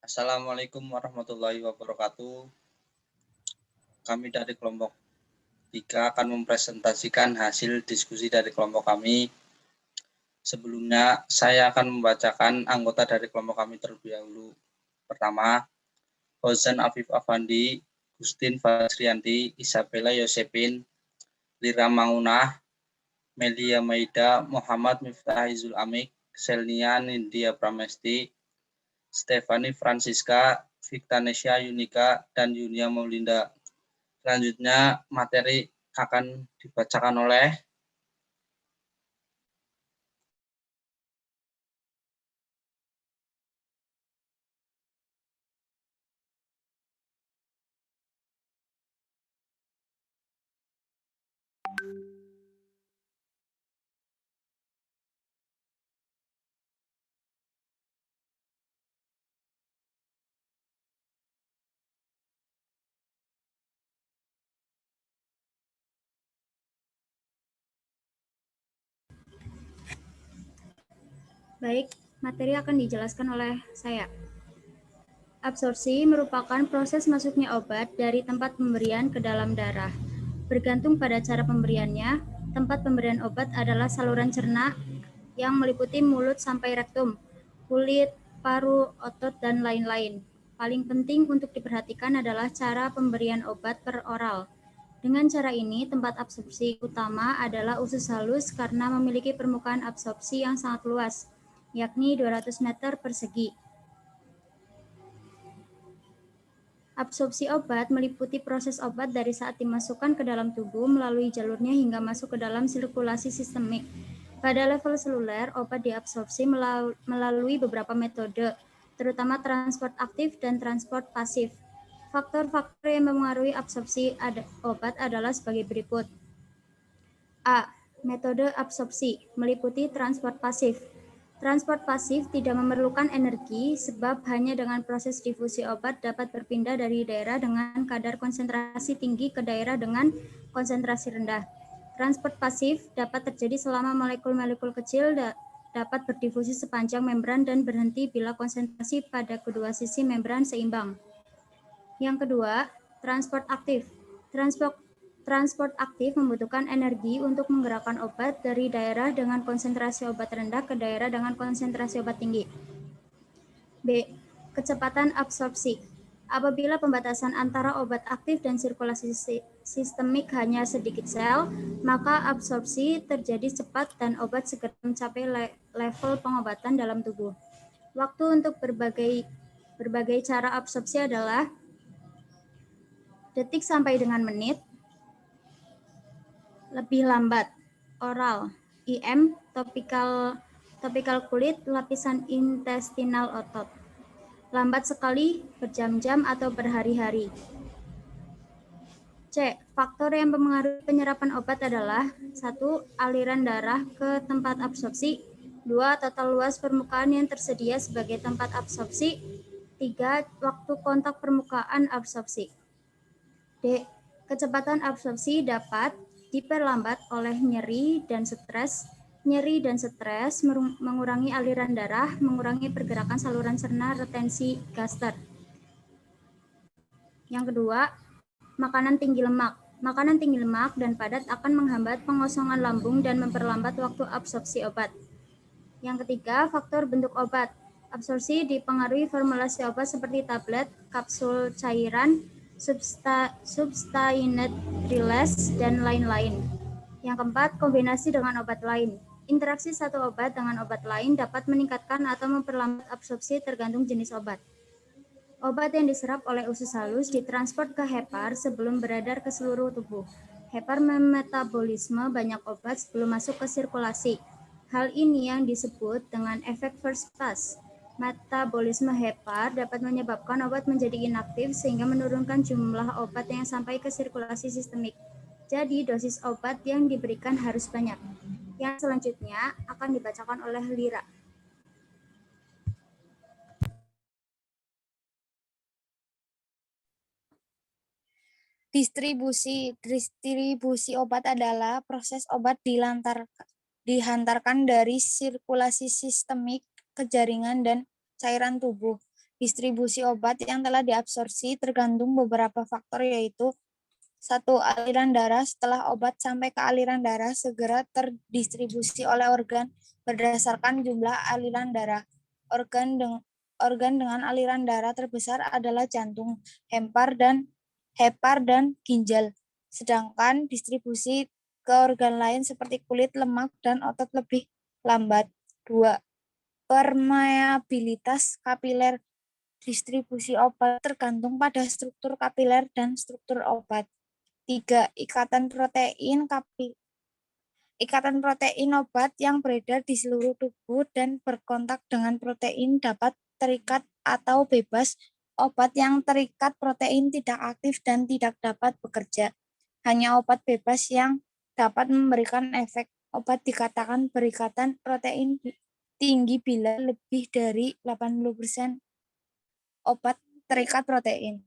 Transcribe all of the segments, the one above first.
Assalamualaikum warahmatullahi wabarakatuh. Kami dari kelompok 3 akan mempresentasikan hasil diskusi dari kelompok kami. Sebelumnya, saya akan membacakan anggota dari kelompok kami terlebih dahulu. Pertama, Fauzan Afif Afandi, Gustin Fasrianti, Isabella Yosepin, Lira Mangunah, Melia Maida, Muhammad Miftahizul Amik, Selnia Nindya Pramesti, Stefani Francisca, Victanesia Yunika, dan Yunia Maulinda. Selanjutnya, materi akan dibacakan oleh Baik, materi akan dijelaskan oleh saya. Absorpsi merupakan proses masuknya obat dari tempat pemberian ke dalam darah. Bergantung pada cara pemberiannya, tempat pemberian obat adalah saluran cerna yang meliputi mulut sampai rektum, kulit, paru, otot, dan lain-lain. Paling penting untuk diperhatikan adalah cara pemberian obat per oral. Dengan cara ini, tempat absorpsi utama adalah usus halus karena memiliki permukaan absorpsi yang sangat luas, yakni 200 meter persegi. Absorpsi obat meliputi proses obat dari saat dimasukkan ke dalam tubuh melalui jalurnya hingga masuk ke dalam sirkulasi sistemik. Pada level seluler, obat diabsorpsi melalui beberapa metode, terutama transport aktif dan transport pasif. Faktor-faktor yang mempengaruhi absorpsi obat adalah sebagai berikut. A. Metode absorpsi meliputi transport pasif. Transport pasif tidak memerlukan energi sebab hanya dengan proses difusi obat dapat berpindah dari daerah dengan kadar konsentrasi tinggi ke daerah dengan konsentrasi rendah. Transport pasif dapat terjadi selama molekul-molekul kecil dapat berdifusi sepanjang membran dan berhenti bila konsentrasi pada kedua sisi membran seimbang. Yang kedua, transport aktif. Transport aktif membutuhkan energi untuk menggerakkan obat dari daerah dengan konsentrasi obat rendah ke daerah dengan konsentrasi obat tinggi. B. Kecepatan absorpsi. Apabila pembatasan antara obat aktif dan sirkulasi sistemik hanya sedikit sel, maka absorpsi terjadi cepat dan obat segera mencapai level pengobatan dalam tubuh. Waktu untuk berbagai cara absorpsi adalah detik sampai dengan menit, lebih lambat, oral, IM, topikal kulit, lapisan intestinal otot. Lambat sekali, berjam-jam atau berhari-hari. C. Faktor yang mempengaruhi penyerapan obat adalah 1. Aliran darah ke tempat absorpsi, 2. Total luas permukaan yang tersedia sebagai tempat absorpsi, 3. Waktu kontak permukaan absorpsi. D. Kecepatan absorpsi dapat diperlambat oleh nyeri dan stres. Nyeri dan stres mengurangi aliran darah, mengurangi pergerakan saluran cerna, retensi gaster. Yang kedua, makanan tinggi lemak. Makanan tinggi lemak dan padat akan menghambat pengosongan lambung dan memperlambat waktu absorpsi obat. Yang ketiga, faktor bentuk obat. Absorpsi dipengaruhi formulasi obat seperti tablet, kapsul cairan, substained release, dan lain-lain. Yang keempat, kombinasi dengan obat lain. Interaksi satu obat dengan obat lain dapat meningkatkan atau memperlambat absorpsi tergantung jenis obat. Obat yang diserap oleh usus halus ditransport ke hepar sebelum beredar ke seluruh tubuh. Hepar memetabolisme banyak obat sebelum masuk ke sirkulasi. Hal ini yang disebut dengan efek first pass. Metabolisme hepar dapat menyebabkan obat menjadi inaktif sehingga menurunkan jumlah obat yang sampai ke sirkulasi sistemik. Jadi dosis obat yang diberikan harus banyak. Yang selanjutnya akan dibacakan oleh Lira. Distribusi obat adalah proses obat dihantarkan dari sirkulasi sistemik ke jaringan dan cairan tubuh. distribusi obat yang telah diabsorpsi tergantung beberapa faktor, yaitu 1. Aliran darah. Setelah obat sampai ke aliran darah, segera terdistribusi oleh organ berdasarkan jumlah aliran darah. Organ dengan aliran darah terbesar adalah jantung, hepar dan ginjal. Sedangkan distribusi ke organ lain seperti kulit, lemak, dan otot lebih lambat. 2. Permeabilitas kapiler. Distribusi obat tergantung pada struktur kapiler dan struktur obat. 3. Ikatan protein obat yang beredar di seluruh tubuh dan berkontak dengan protein dapat terikat atau bebas. Obat yang terikat protein tidak aktif dan tidak dapat bekerja. Hanya obat bebas yang dapat memberikan efek. Obat dikatakan berikatan protein tinggi bila lebih dari 80% obat terikat protein.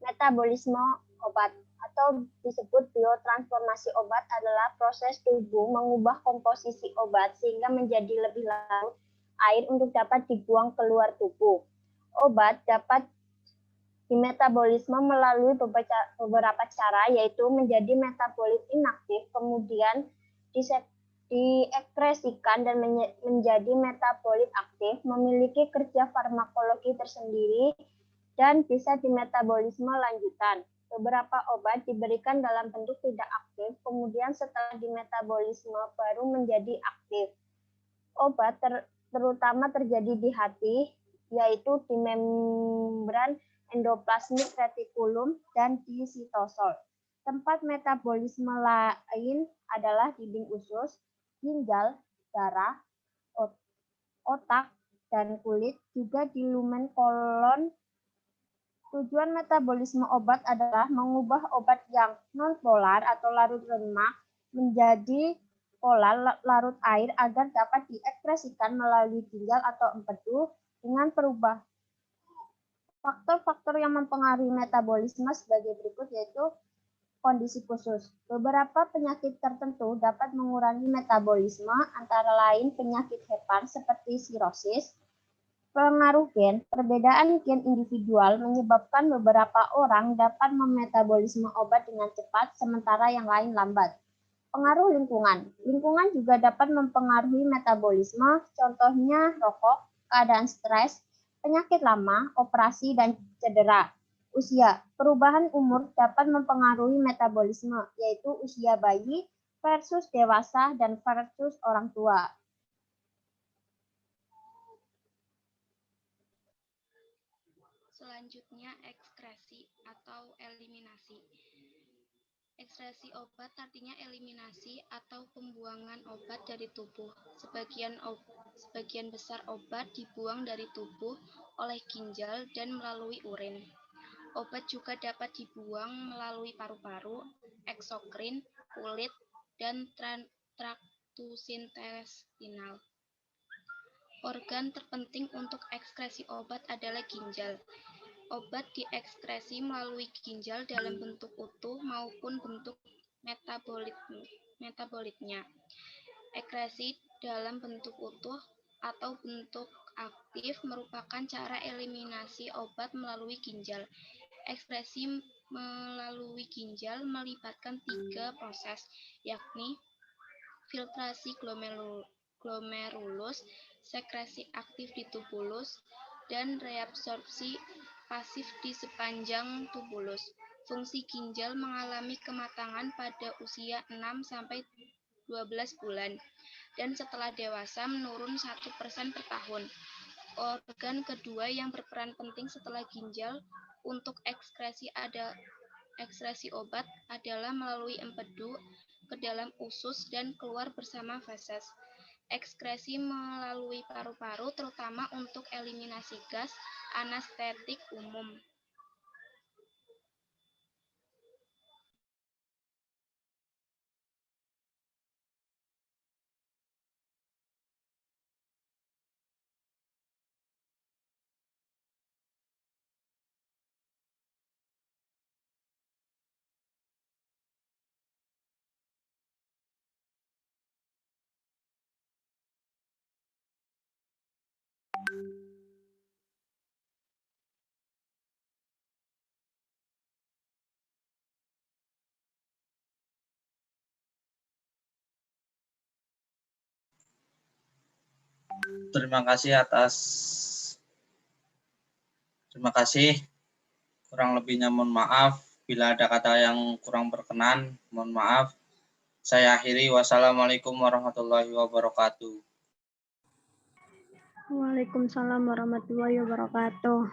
Metabolisme obat atau disebut biotransformasi obat adalah proses tubuh mengubah komposisi obat sehingga menjadi lebih larut air untuk dapat dibuang keluar tubuh. Obat dapat dimetabolisme melalui beberapa cara, yaitu menjadi metabolit inaktif, kemudian diekskresikan dan menjadi metabolit aktif, memiliki kerja farmakologi tersendiri, dan bisa dimetabolisme lanjutan. Beberapa obat diberikan dalam bentuk tidak aktif, kemudian setelah dimetabolisme baru menjadi aktif. Obat terutama terjadi di hati, yaitu di membran endoplasmik retikulum dan di sitosol. Tempat metabolisme lain adalah dinding usus, ginjal, darah, otak, dan kulit, juga di lumen kolon. Tujuan metabolisme obat adalah mengubah obat yang non-polar atau larut lemak menjadi polar larut air agar dapat diekspresikan melalui ginjal atau empedu dengan perubahan. Faktor-faktor yang mempengaruhi metabolisme sebagai berikut, yaitu kondisi khusus. Beberapa penyakit tertentu dapat mengurangi metabolisme, antara lain penyakit hepar seperti sirosis. Pengaruh gen. Perbedaan gen individual menyebabkan beberapa orang dapat memetabolisme obat dengan cepat, sementara yang lain lambat. Pengaruh lingkungan. Lingkungan juga dapat mempengaruhi metabolisme, contohnya rokok, keadaan stres, penyakit lama, operasi, dan cedera. Usia. Perubahan umur dapat mempengaruhi metabolisme, yaitu usia bayi versus dewasa dan versus orang tua. Selanjutnya, ekskresi atau eliminasi. Ekskresi obat artinya eliminasi atau pembuangan obat dari tubuh. Sebagian besar obat dibuang dari tubuh oleh ginjal dan melalui urin. Obat juga dapat dibuang melalui paru-paru, eksokrin, kulit, dan traktus intestinal. Organ terpenting untuk ekskresi obat adalah ginjal. Obat diekskresi melalui ginjal dalam bentuk utuh maupun bentuk metabolitnya. Ekskresi dalam bentuk utuh atau bentuk aktif merupakan cara eliminasi obat melalui ginjal. Ekskresi melalui ginjal melibatkan 3 proses, yakni filtrasi glomerulus, sekresi aktif di tubulus, dan reabsorpsi pasif di sepanjang tubulus. Fungsi ginjal mengalami kematangan pada usia 6-12 bulan, dan setelah dewasa menurun 1% per tahun. Organ kedua yang berperan penting setelah ginjal untuk ekskresi obat adalah melalui empedu ke dalam usus dan keluar bersama feses. Ekskresi melalui paru-paru terutama untuk eliminasi gas anestetik umum. Terima kasih. Kurang lebihnya mohon maaf. Bila ada kata yang kurang berkenan, mohon maaf. Saya akhiri. Wassalamualaikum warahmatullahi wabarakatuh. Waalaikumsalam warahmatullahi wabarakatuh.